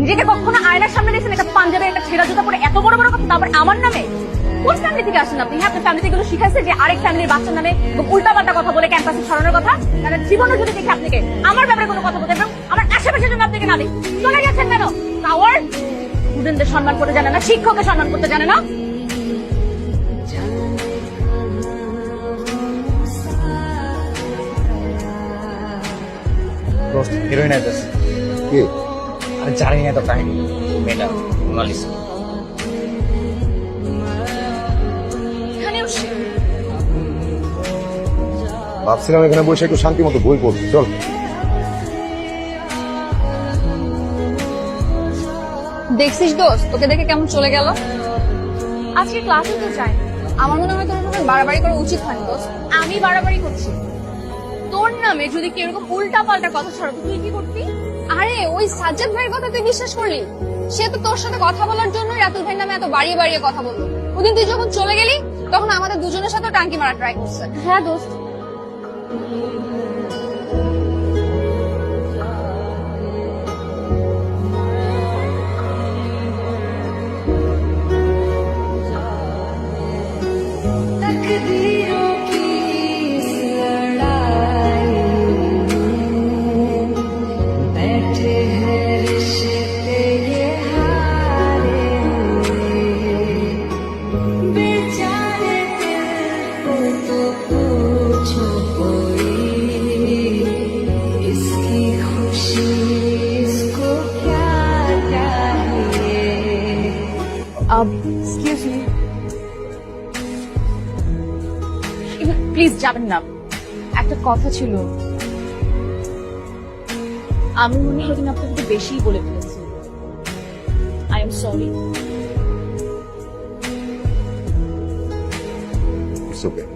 নিজেকে কখনো আয়নার সামনে দেখছেন একটা পাঞ্জাবে একটা ছেঁড়া জুতা পরে এত বড় বড় কথা, তারপর আমার নামে? কোন ফ্যামিলি থেকে আসেন আপনি? হ্যাঁ, আপনার ফ্যামিলি এগুলো শিখাইছে যে আরেক ফ্যামিলির বাচ্চার নামে উল্টা পাল্টা কথা বলে ক্যাম্পাসে ছড়ানোর কথা? কারণ জীবনে যদি দেখি আপনাকে আমার ব্যাপারে কোনো কথা বলতে এবং আমার আশেপাশে যদি আপনাকে না দেখি, চলে গেছেন কেন? কাওয়ার্ড! স্টুডেন্টদের সম্মান করতে জানে না, শিক্ষককে সম্মান করতে জানে না। হিরোইন আইতেছে। কে? আমি জানি না তো কাহিনী। মেয়েটা মোনালিসা। এখানেও সে। ভাবছিলাম এখানে বসে একটু শান্তি মতো বই পড়বো, চল। দেখছিস দোস্ত, তোকে দেখে কেমন চলে গেল? আজকে ক্লাসে তো যাই। আমার মনে হয় তোর এরকম বাড়াবাড়ি করা উচিত হয়নি দোস্ত। আমি বাড়াবাড়ি করছি? তোর নামে যদি কেউ এরকম উল্টা পাল্টা কথা ছড়াতো তুই কি করতি? আরে ওই সাজ্জাদ ভাইয়ের কথা তুই বিশ্বাস করলি? সে তো তোর সাথে কথা বলার জন্য রাতুল ভাইয়ের নামে এত বাড়িয়ে বাড়িয়ে কথা বললো। ওদিন তুই যখন চলে গেলি তখন আমাদের দুজনের সাথে টাঙ্কি মারা ট্রাই করছে। হ্যাঁ দোস্ত। এক্সকিউজ মি, প্লিজ যাবেন না। একটা কথা ছিল, আমি মনে হয় দিন আপনাকে একটু বেশিই বলে ফেলেছি। I am sorry. It's okay.